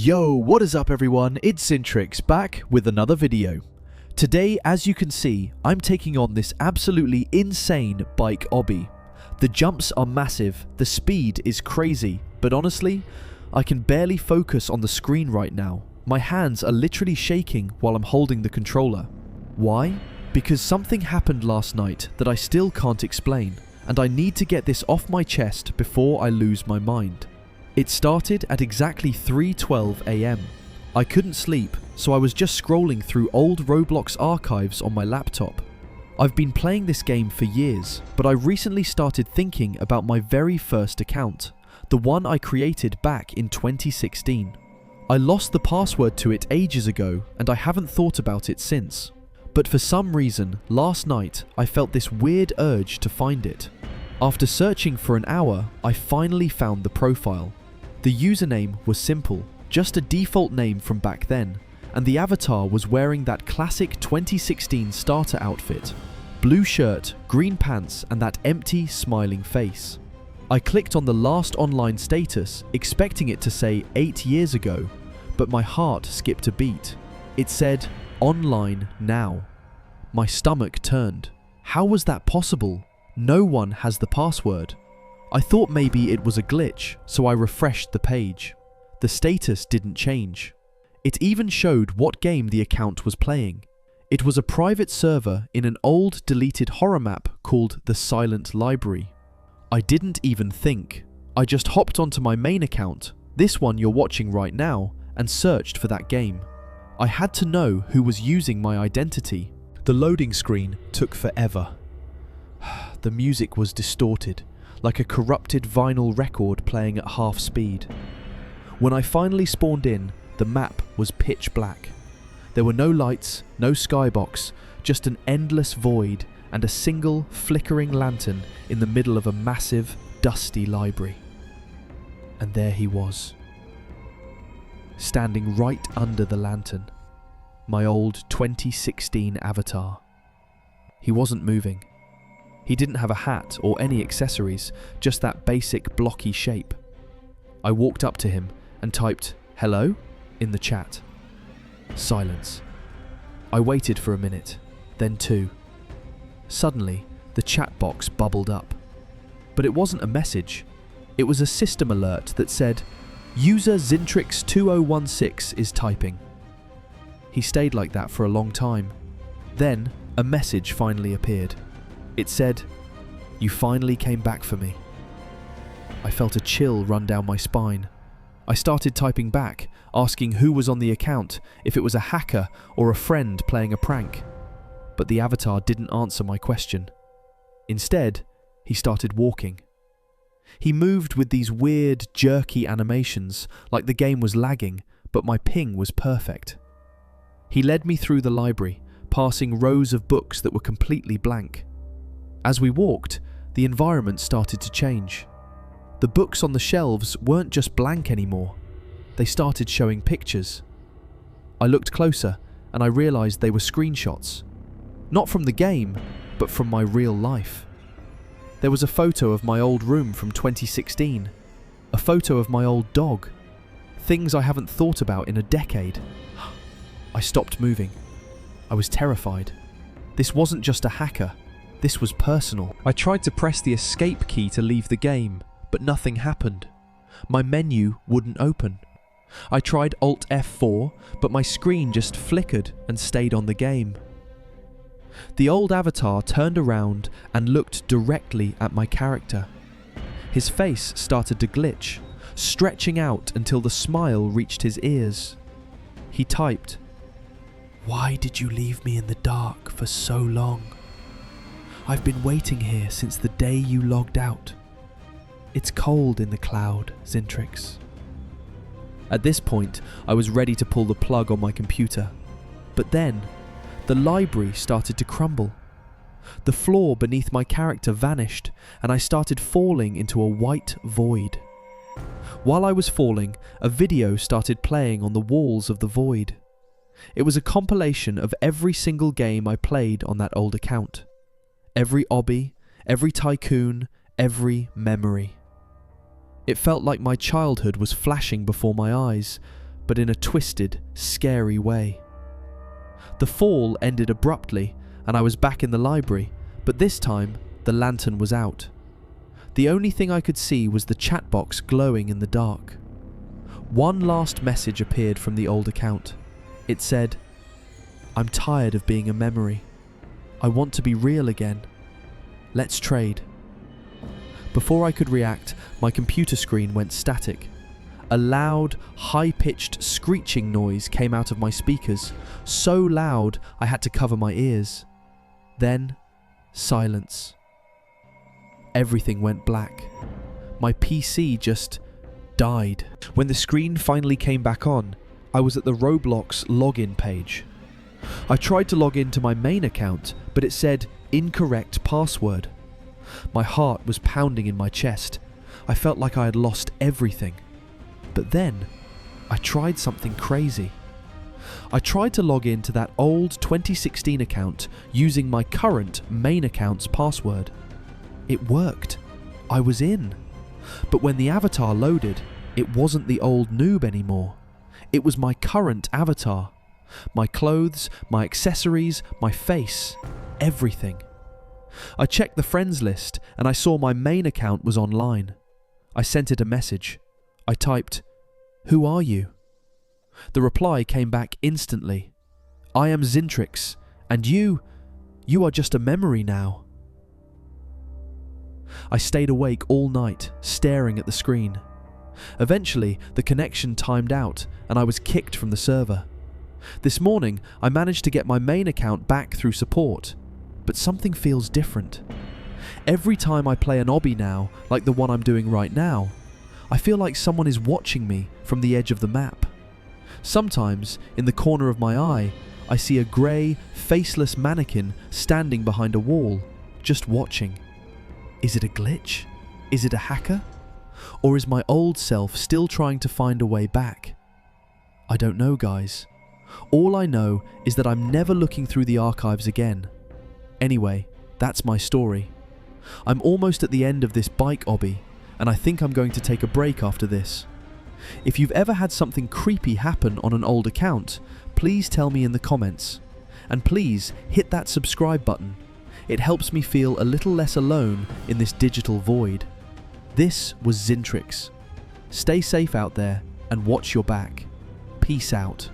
Yo, what is up everyone? It's Zyntrix back with another video. Today, as you can see, I'm taking on this absolutely insane bike Obby. The jumps are massive, the speed is crazy, but honestly, I can barely focus on the screen right now. My hands are literally shaking while I'm holding the controller. Why? Because something happened last night that I still can't explain, and I need to get this off my chest before I lose my mind. It started at exactly 3:12 AM. I couldn't sleep, so I was just scrolling through old Roblox archives on my laptop. I've been playing this game for years, but I recently started thinking about my very first account, the one I created back in 2016. I lost the password to it ages ago, and I haven't thought about it since. But for some reason, last night I felt this weird urge to find it. After searching for an hour, I finally found the profile. The username was simple, just a default name from back then, and the avatar was wearing that classic 2016 starter outfit. Blue shirt, green pants, and that empty, smiling face. I clicked on the last online status, expecting it to say 8 years ago, but my heart skipped a beat. It said, "Online now." My stomach turned. How was that possible? No one has the password. I thought maybe it was a glitch, so I refreshed the page. The status didn't change. It even showed what game the account was playing. It was a private server in an old deleted horror map called the Silent Library. I didn't even think. I just hopped onto my main account, this one you're watching right now, and searched for that game. I had to know who was using my identity. The loading screen took forever. The music was distorted, like a corrupted vinyl record playing at half speed. When I finally spawned in, the map was pitch black. There were no lights, no skybox, just an endless void and a single flickering lantern in the middle of a massive, dusty library. And there he was, standing right under the lantern, my old 2016 avatar. He wasn't moving. He didn't have a hat or any accessories, just that basic blocky shape. I walked up to him and typed "hello" in the chat. Silence. I waited for a minute, then two. Suddenly, the chat box bubbled up. But it wasn't a message. It was a system alert that said, "User Zyntrix2016 is typing." He stayed like that for a long time. Then, a message finally appeared. It said, "You finally came back for me." I felt a chill run down my spine. I started typing back, asking who was on the account, if it was a hacker or a friend playing a prank. But the avatar didn't answer my question. Instead, he started walking. He moved with these weird, jerky animations, like the game was lagging, but my ping was perfect. He led me through the library, passing rows of books that were completely blank. As we walked, the environment started to change. The books on the shelves weren't just blank anymore. They started showing pictures. I looked closer and I realized they were screenshots. Not from the game, but from my real life. There was a photo of my old room from 2016. A photo of my old dog. Things I haven't thought about in a decade. I stopped moving. I was terrified. This wasn't just a hacker. This was personal. I tried to press the escape key to leave the game, but nothing happened. My menu wouldn't open. I tried Alt F4, but my screen just flickered and stayed on the game. The old avatar turned around and looked directly at my character. His face started to glitch, stretching out until the smile reached his ears. He typed, "Why did you leave me in the dark for so long? I've been waiting here since the day you logged out. It's cold in the cloud, Zyntrix." At this point, I was ready to pull the plug on my computer. But then, the library started to crumble. The floor beneath my character vanished, and I started falling into a white void. While I was falling, a video started playing on the walls of the void. It was a compilation of every single game I played on that old account. Every Obby, every tycoon, every memory. It felt like my childhood was flashing before my eyes, but in a twisted, scary way. The fall ended abruptly, and I was back in the library, but this time the lantern was out. The only thing I could see was the chat box glowing in the dark. One last message appeared from the old account. It said, "I'm tired of being a memory. I want to be real again. Let's trade." Before I could react, my computer screen went static. A loud, high-pitched screeching noise came out of my speakers, so loud I had to cover my ears. Then, silence. Everything went black. My PC just died. When the screen finally came back on, I was at the Roblox login page. I tried to log into my main account, but it said incorrect password. My heart was pounding in my chest. I felt like I had lost everything. But then, I tried something crazy. I tried to log into that old 2016 account using my current main account's password. It worked. I was in. But when the avatar loaded, it wasn't the old noob anymore. It was my current avatar. My clothes, my accessories, my face, everything. I checked the friends list and I saw my main account was online. I sent it a message. I typed, "Who are you?" The reply came back instantly. "I am Zyntrix, and you are just a memory now." I stayed awake all night, staring at the screen. Eventually, the connection timed out, and I was kicked from the server. This morning, I managed to get my main account back through support, but something feels different. Every time I play an Obby now, like the one I'm doing right now, I feel like someone is watching me from the edge of the map. Sometimes, in the corner of my eye, I see a grey, faceless mannequin standing behind a wall, just watching. Is it a glitch? Is it a hacker? Or is my old self still trying to find a way back? I don't know, guys. All I know is that I'm never looking through the archives again. Anyway, that's my story. I'm almost at the end of this bike obby, and I think I'm going to take a break after this. If you've ever had something creepy happen on an old account, please tell me in the comments. And please hit that subscribe button. It helps me feel a little less alone in this digital void. This was Zyntrix. Stay safe out there and watch your back. Peace out.